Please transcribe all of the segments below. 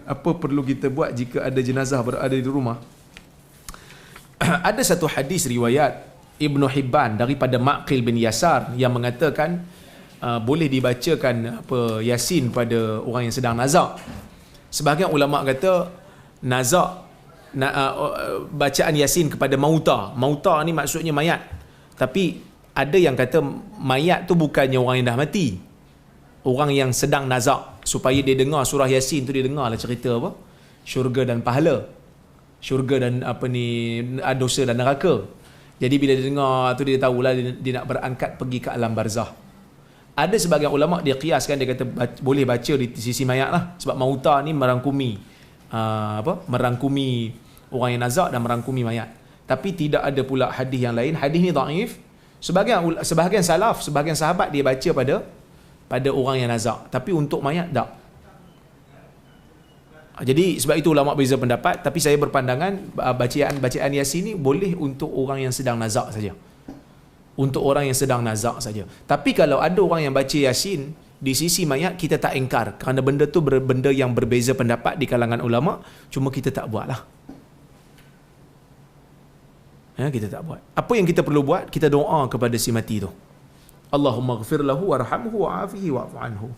Apa perlu kita buat jika ada jenazah berada di rumah? Ada satu hadis riwayat Ibnu Hibban daripada Maqil bin Yasar yang mengatakan boleh dibacakan Yasin pada orang yang sedang nazak. Sebahagian ulama kata nazak bacaan Yasin kepada mauta. Mauta ni maksudnya mayat. Tapi ada yang kata mayat tu bukannya orang yang dah mati, orang yang sedang nazak, supaya dia dengar surah Yasin tu, dia dengarlah cerita apa? Syurga dan pahala, syurga dan dosa dan neraka. Jadi bila dia dengar tu, dia tahulah dia nak berangkat pergi ke alam barzah. Ada sebagian ulama dia kiaskan, dia kata boleh baca di sisi mayat lah, sebab mauta ni merangkumi merangkumi orang yang nazak dan merangkumi mayat. Tapi tidak ada pula hadis yang lain. Hadis ni dhaif. Sebahagian salaf, sebahagian sahabat dia baca pada orang yang nazak, tapi untuk mayat tak. Jadi sebab itu ulama beza pendapat, tapi saya berpandangan bacaan Yasin ni boleh untuk orang yang sedang nazak saja. Untuk orang yang sedang nazak saja. Tapi kalau ada orang yang baca Yasin di sisi mayat, kita tak ingkar, kerana benda tu benda yang berbeza pendapat di kalangan ulama, cuma kita tak buatlah. Kita tak buat. Apa yang kita perlu buat? Kita doa kepada si mati tu. Allahumma ghfir lahu warhamhu wa'afihi wa'fu anhu.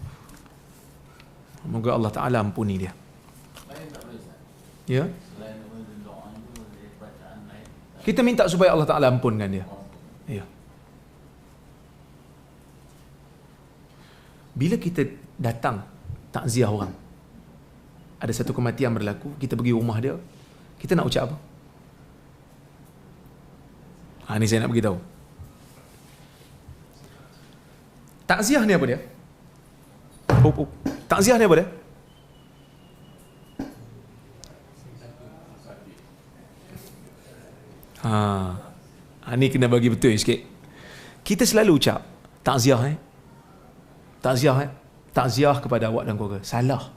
Semoga Allah Ta'ala ampuni dia. Ya? Kita minta supaya Allah Ta'ala ampunkan dia. Ya. Bila kita datang takziah orang, ada satu kematian berlaku, kita pergi rumah dia, kita nak ucap apa? Ni saya nak beritahu. Takziah ni apa dia? Takziah ni apa dia? Ni kena bagi betul sikit. Kita selalu ucap takziah takziah kepada awak dan keluarga. Salah.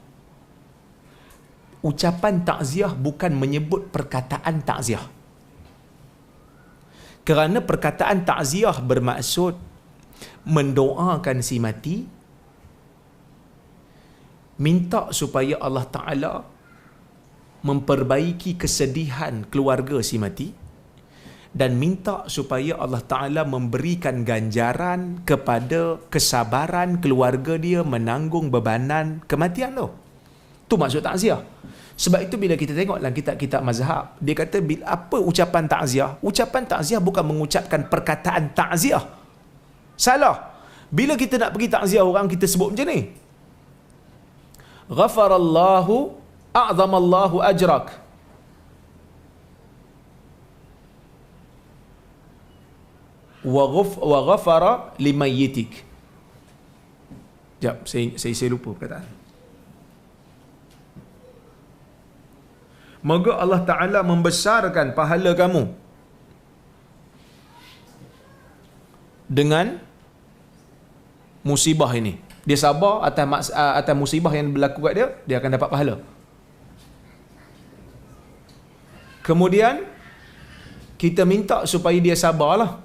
Ucapan takziah bukan menyebut perkataan takziah. Kerana perkataan takziah bermaksud mendoakan si mati, minta supaya Allah Ta'ala memperbaiki kesedihan keluarga si mati, dan minta supaya Allah Ta'ala memberikan ganjaran kepada kesabaran keluarga dia menanggung bebanan kematian tu. Tu maksud takziah. Sebab itu bila kita tengok dalam kitab-kitab mazhab, dia kata apa ucapan takziah? Ucapan takziah bukan mengucapkan perkataan takziah. Salah. Bila kita nak pergi takziah orang, kita sebut macam ni. Ghafarallahu a'zamallahu ajrak. Wa ghafara limayyitik. Sekejap, saya lupa perkataan. Moga Allah Ta'ala membesarkan pahala kamu dengan musibah ini. Dia sabar atas musibah yang berlaku kat dia, dia akan dapat pahala. Kemudian kita minta supaya dia sabarlah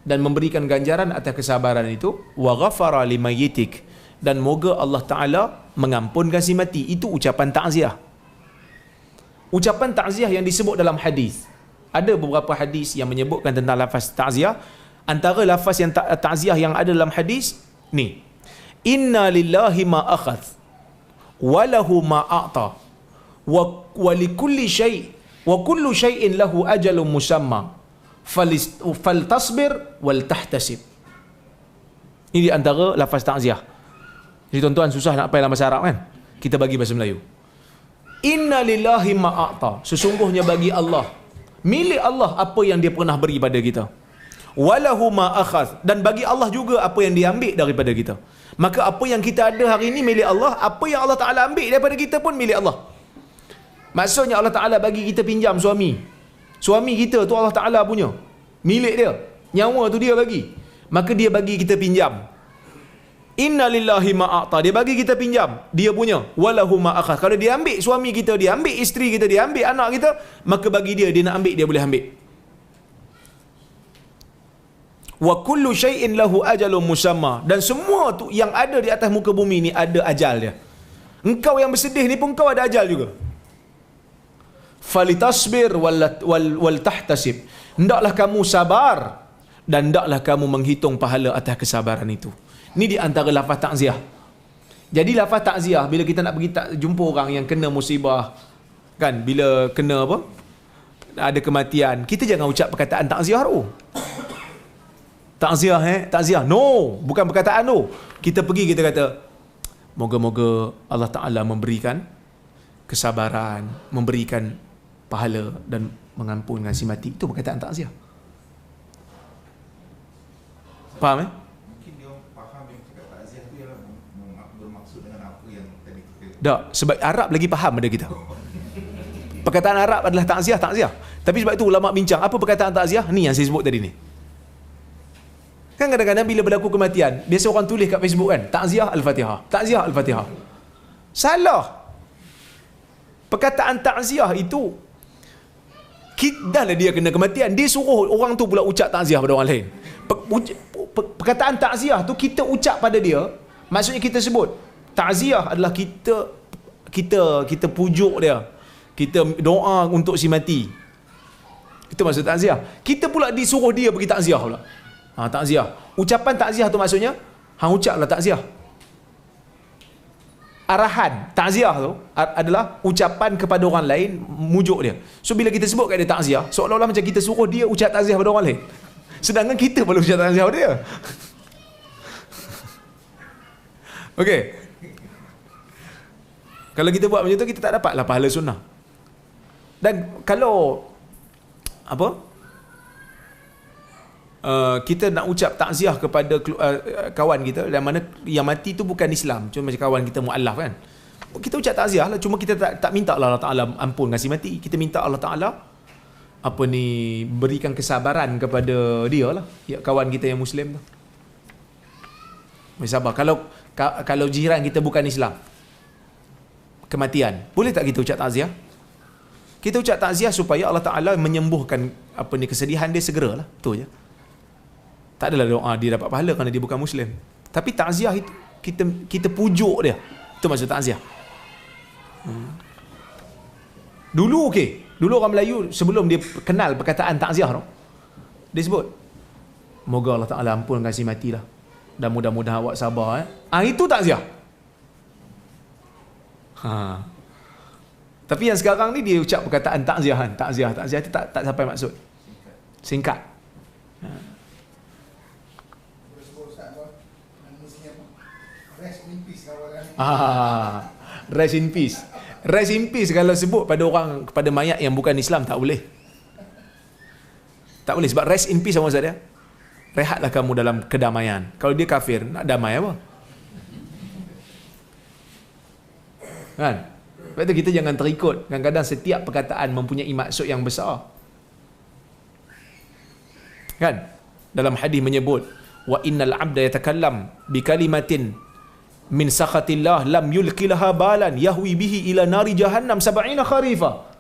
dan memberikan ganjaran atas kesabaran itu. Wa ghafara limayyitik, dan moga Allah Ta'ala mengampunkan si mati. Itu ucapan takziah. Ucapan takziah yang disebut dalam hadis, ada beberapa hadis yang menyebutkan tentang lafaz takziah. Antara lafaz yang takziah yang ada dalam hadis ni, inna lillahi ma akhadh wa lahu ma a'ta wa likulli syai' wa kullu syai'in lahu ajalun musamma faltasbir wal tahtasib. Ini di antara lafaz takziah. Jadi tuan-tuan susah nak pakai dalam bahasa Arab kan? Kita bagi bahasa Melayu. Inna lillahi ma'ata, sesungguhnya bagi Allah, milik Allah apa yang dia pernah beri pada kita. Walahu ma'akhadh, dan bagi Allah juga apa yang dia ambil daripada kita. Maka apa yang kita ada hari ini milik Allah, apa yang Allah Ta'ala ambil daripada kita pun milik Allah. Maksudnya Allah Ta'ala bagi kita pinjam suami kita tu Allah Ta'ala punya, milik dia, nyawa tu dia bagi, maka dia bagi kita pinjam. Inna lillahi ma'ata, dia bagi kita pinjam, dia punya. Walahu ma'akhadh, kalau dia ambil suami kita, dia ambil isteri kita, dia ambil anak kita, maka bagi dia nak ambil, dia boleh ambil. Wa kullu syai'in lahu ajalun musamma, dan semua tu yang ada di atas muka bumi ni ada ajal dia. Engkau yang bersedih ni pun kau ada ajal juga. Falitasbir wal tahtasib. Hendaklah kamu sabar dan hendaklah kamu menghitung pahala atas kesabaran itu. Ini di antara lafaz takziah. Jadi lafaz takziah bila kita nak pergi jumpa orang yang kena musibah, kan, bila kena apa? Ada kematian, kita jangan ucap perkataan takziah tu. Takziah takziah. No, bukan perkataan tu. Kita pergi kita kata moga-moga Allah Taala memberikan kesabaran, memberikan pahala dan mengampunkan si mati. Itu perkataan takziah. Faham Mungkin dia faham yang cakap takziah tu ialah bermaksud dengan apa yang tadi kita. Tak, sebab Arab lagi faham daripada kita. Perkataan Arab adalah takziah. Tapi sebab itu ulama bincang, apa perkataan takziah? Ni yang saya sebut tadi ni. Kan kadang-kadang bila berlaku kematian, biasa orang tulis kat Facebook kan, takziah Al-Fatihah. Takziah Al-Fatihah. Salah. Perkataan takziah itu, dah lah dia kena kematian, dia suruh orang tu pula ucap takziah pada orang lain. Perkataan takziah tu kita ucap pada dia, maksudnya kita sebut takziah adalah kita pujuk dia, kita doa untuk si mati. Itu maksud takziah. Kita pula disuruh dia pergi takziah pula. Takziah. Ucapan takziah tu maksudnya hang ucaplah takziah. Arahan takziah tu adalah ucapan kepada orang lain, mujuk dia. So bila kita sebut kat dia takziah, seolah-olah macam kita suruh dia ucap takziah pada orang lain. Sedangkan kita perlu ucap takziah pada dia. Okey. Kalau kita buat macam tu, kita tak dapatlah pahala sunnah. Dan kalau kita nak ucap takziah kepada kawan kita yang mana yang mati tu bukan Islam, cuma macam kawan kita mualaf kan, kita ucap takziah lah, cuma kita tak minta Allah Ta'ala ampun kasi mati, kita minta Allah Ta'ala berikan kesabaran kepada dia lah, ya, kawan kita yang Muslim tu. Sabar. Kalau jiran kita bukan Islam, kematian, boleh tak kita ucap takziah? Kita ucap takziah supaya Allah Ta'ala menyembuhkan kesedihan dia segeralah. Tu je. Tak adalah doa dia dapat pahala kerana dia bukan Muslim. Tapi takziah itu kita pujuk dia. Itu maksud takziah. Dulu okey. Dulu orang Melayu sebelum dia kenal perkataan takziah tu, dia sebut, moga Allah Ta'ala ampunkan si matilah. Dan mudah-mudahan awak sabar. Itu takziah. Tapi yang sekarang ni dia ucap perkataan takziah kan. Takziah itu tak sampai maksud. Singkat. Rest in peace. Rest in peace kalau sebut pada mayat yang bukan Islam tak boleh. Tak boleh sebab rest in peace sama saja. Rehatlah kamu dalam kedamaian. Kalau dia kafir, nak damai apa? Kan? Sebab itu kita jangan terikut. Kadang-kadang setiap perkataan mempunyai maksud yang besar. Kan? Dalam hadis menyebut, wa innal 'abda yatakallam bi kalimatin min sakhatillah lam yulqilaha balan yahwi bihi ila nari jahannam 70 kharifa.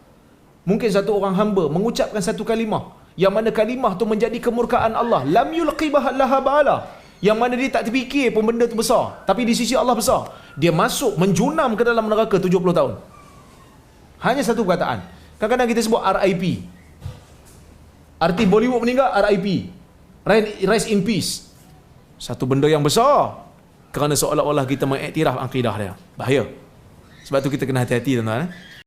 Mungkin satu orang hamba mengucapkan satu kalimah yang mana kalimah tu menjadi kemurkaan Allah, lam yulqibaha bala, yang mana dia tak terfikir pun benda tu besar, tapi di sisi Allah besar. Dia masuk menjunam ke dalam neraka 70 tahun. Hanya satu perkataan. Kadang-kadang kita sebut RIP. Artis Bollywood meninggal, RIP. Rest in peace. Satu benda yang besar. Kerana seolah-olah kita mengiktiraf akidah dia. Bahaya. Sebab tu kita kena hati-hati tuan-tuan.